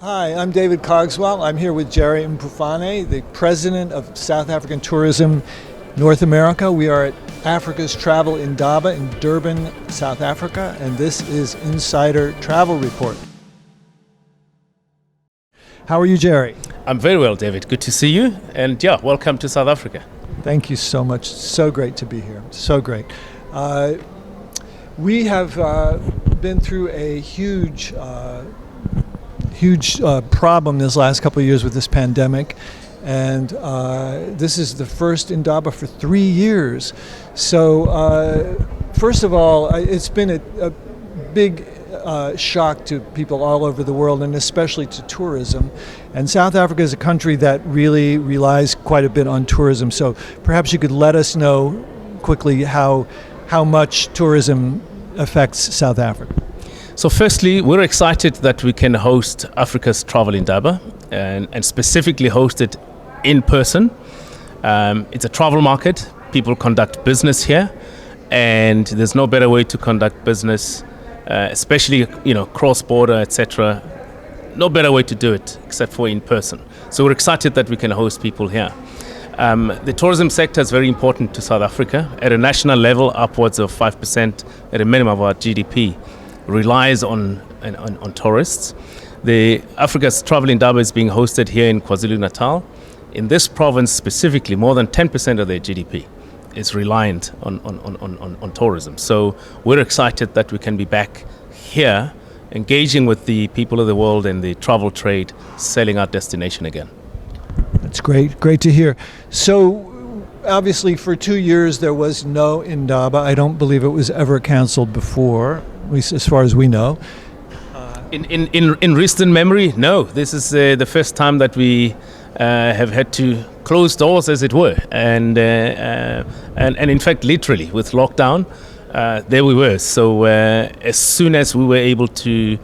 Hi, I'm David Cogswell. I'm here with Jerry Mpufane, the president of South African Tourism North America. We are at Africa's Travel Indaba in Durban, South Africa, and this is Insider Travel Report. How are you, Jerry? I'm very well, David. Good to see you. And welcome to South Africa. Thank you so much. So great to be here. So great. We have been through a huge problem this last couple of years with this pandemic, and this is the first Indaba for 3 years. So first of all, it's been a big shock to people all over the world, and especially to tourism. And South Africa is a country that really relies quite a bit on tourism. So perhaps you could let us know quickly how much tourism affects South Africa. So firstly, we're excited that we can host Africa's Travel Indaba and specifically host it in person. It's a travel market. People conduct business here, and there's no better way to conduct business, especially cross-border, etc. No better way to do it except for in person. So we're excited that we can host people here. The tourism sector is very important to South Africa. At a national level, upwards of 5% at a minimum of our GDP relies on tourists. The Africa's Travel Indaba is being hosted here in KwaZulu-Natal. In this province specifically, more than 10% of their GDP is reliant on tourism. So we're excited that we can be back here, engaging with the people of the world and the travel trade, selling our destination again. That's great to hear. So obviously for 2 years there was no Indaba. I don't believe it was ever canceled before, at least as far as we know. In recent memory, no. This is the first time that we have had to close doors, as it were, and in fact, literally with lockdown, there we were. So as soon as we were able to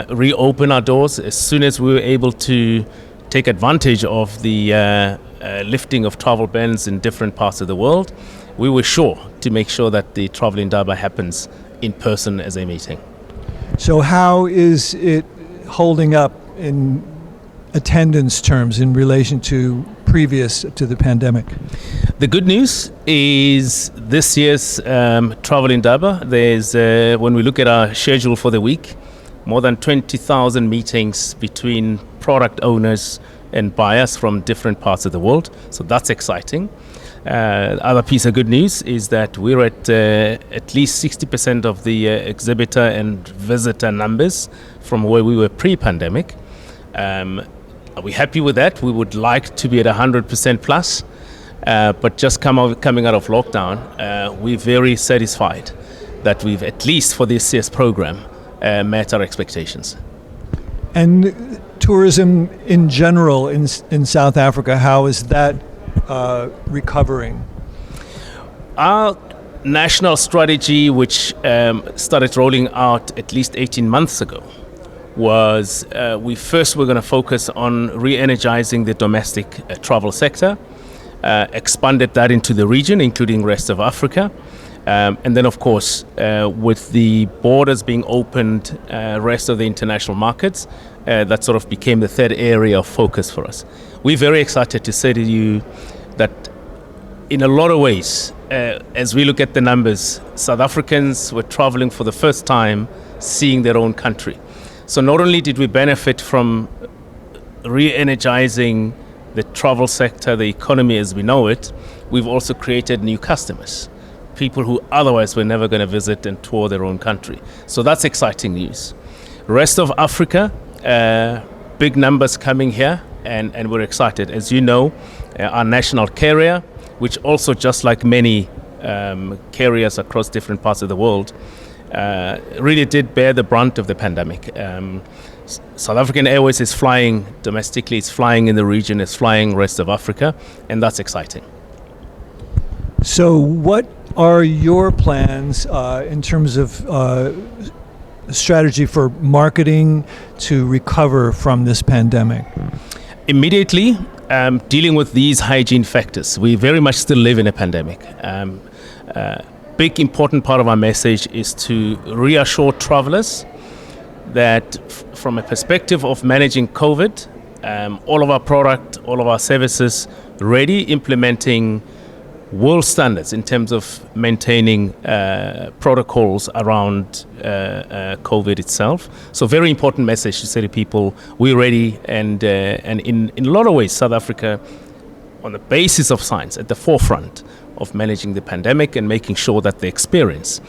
reopen our doors, as soon as we were able to take advantage of the lifting of travel bans in different parts of the world, we were sure to make sure that the Travel Indaba happens in person as a meeting. So how is it holding up in attendance terms in relation to previous to the pandemic? The good news is this year's Travel Indaba, there's when we look at our schedule for the week, more than 20,000 meetings between product owners and buyers from different parts of the world. So that's exciting. Other piece of good news is that we're at least 60% of the exhibitor and visitor numbers from where we were pre-pandemic. Are we happy with that? We would like to be at 100% plus, but just coming out of lockdown, we're very satisfied that we've, at least for this year's program, met our expectations. And tourism in general in South Africa, how is that recovering? Our national strategy, which started rolling out at least 18 months ago, was we first were going to focus on re-energizing the domestic travel sector, expanded that into the region, including rest of Africa. And then, of course, with the borders being opened, rest of the international markets, that sort of became the third area of focus for us. We're very excited to say to you that in a lot of ways, as we look at the numbers, South Africans were traveling for the first time, seeing their own country. So not only did we benefit from re-energizing the travel sector, the economy as we know it, we've also created new customers, people who otherwise were never going to visit and tour their own country. So that's exciting news. Rest of Africa, big numbers coming here, and we're excited. As you know, our national carrier, which also, just like many carriers across different parts of the world, really did bear the brunt of the pandemic. South African Airways is flying domestically, it's flying in the region, it's flying rest of Africa, and that's exciting. So what are your plans in terms of strategy for marketing to recover from this pandemic? Immediately, dealing with these hygiene factors. We very much still live in a pandemic. Big important part of our message is to reassure travelers that from a perspective of managing COVID, all of our product, all of our services ready, implementing world standards in terms of maintaining protocols around COVID itself. So very important message to say to people, we're ready, and in a lot of ways, South Africa, on the basis of science, at the forefront of managing the pandemic and making sure that the experience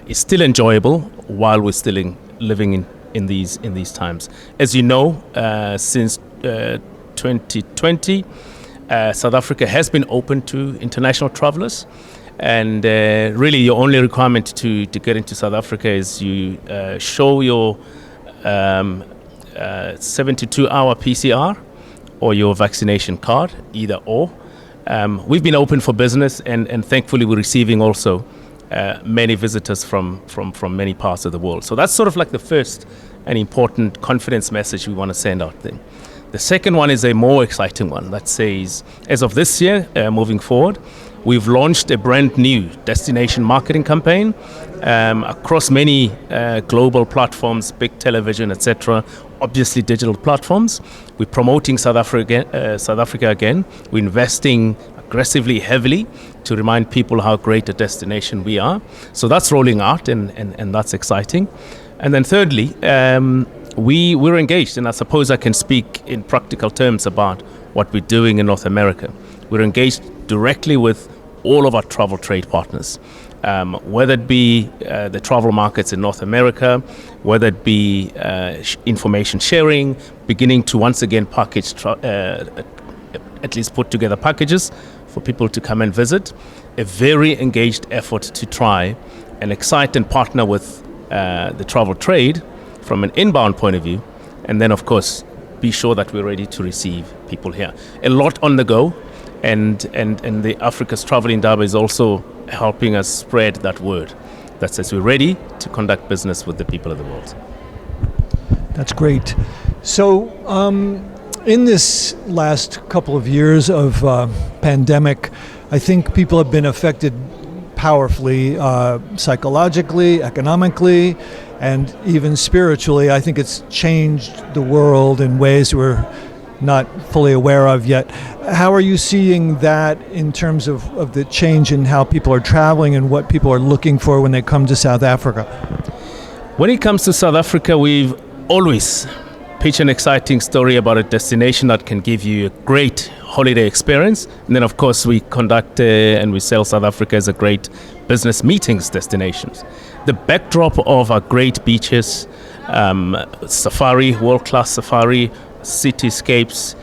is still enjoyable while we're still living in these times. As you know, since 2020, South Africa has been open to international travelers, and really your only requirement to get into South Africa is you show your 72-hour PCR or your vaccination card, either or. We've been open for business, and thankfully we're receiving also many visitors from many parts of the world. So that's sort of like the first and important confidence message we want to send out there. The second one is a more exciting one that says, as of this year, moving forward, we've launched a brand new destination marketing campaign across many global platforms, big television, etc., obviously digital platforms. We're promoting South Africa again. We're investing aggressively, heavily, to remind people how great a destination we are. So that's rolling out, and that's exciting. And then thirdly, we're engaged, and I suppose I can speak in practical terms about what we're doing in North America. We're engaged directly with all of our travel trade partners, whether it be the travel markets in North America, whether it be information sharing, beginning to once again package, at least put together packages for people to come and visit. A very engaged effort to try and excite and partner with the travel trade from an inbound point of view, and then of course be sure that we're ready to receive people here. A lot on the go, and the Africa's Travel Indaba is also helping us spread that word that says we're ready to conduct business with the people of the world. That's great. So in this last couple of years of pandemic, I think people have been affected powerfully, psychologically, economically, and even spiritually. I think it's changed the world in ways we're not fully aware of yet. How are you seeing that in terms of the change in how people are traveling and what people are looking for when they come to South Africa? When it comes to South Africa, we've always pitched an exciting story about a destination that can give you a great holiday experience. And then, of course, we conduct and we sell South Africa as a great business meetings destination. The backdrop of our great beaches, safari, world-class safari, cityscapes.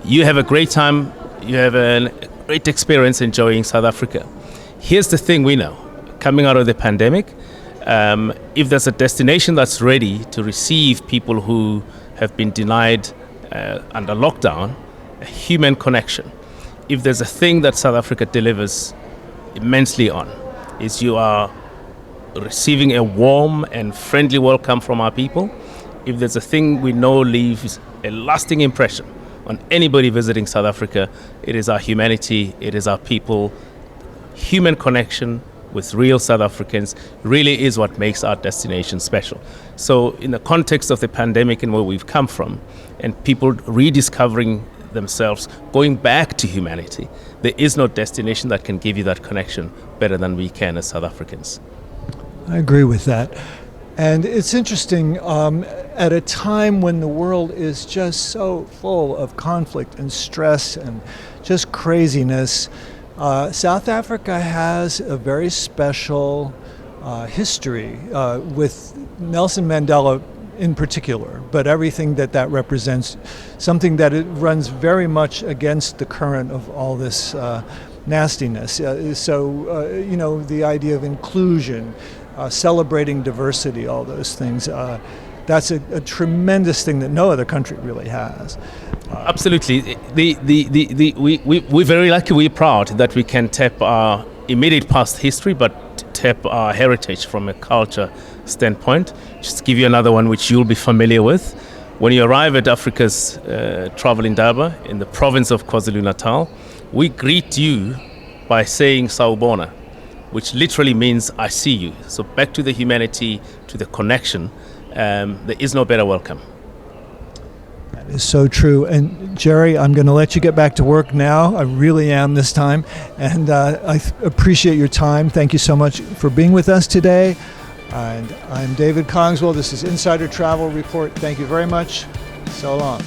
You have a great time, you have a great experience enjoying South Africa. Here's the thing we know, coming out of the pandemic, if there's a destination that's ready to receive people who have been denied under lockdown, a human connection. If there's a thing that South Africa delivers immensely on, is you are receiving a warm and friendly welcome from our people. If there's a thing we know leaves a lasting impression on anybody visiting South Africa, it is our humanity, it is our people. Human connection with real South Africans really is what makes our destination special. So in the context of the pandemic and where we've come from, and people rediscovering themselves, going back to humanity, there is no destination that can give you that connection better than we can as South Africans. I agree with that. And it's interesting, at a time when the world is just so full of conflict and stress and just craziness, South Africa has a very special history with Nelson Mandela in particular, but everything that represents, something that it runs very much against the current of all this nastiness. The idea of inclusion, celebrating diversity, all those things. That's a tremendous thing that no other country really has. Absolutely. We're very lucky, we're proud that we can tap our immediate past history, but tap our heritage from a culture standpoint. Just to give you another one which you'll be familiar with. When you arrive at Africa's Travel Indaba in the province of KwaZulu-Natal, we greet you by saying Sawubona, which literally means I see you. So back to the humanity, to the connection. there is no better welcome. Is so true. And Jerry, I'm going to let you get back to work now. I really am this time. And I appreciate your time. Thank you so much for being with us today. And I'm David Cogswell. This is Insider Travel Report. Thank you very much. So long.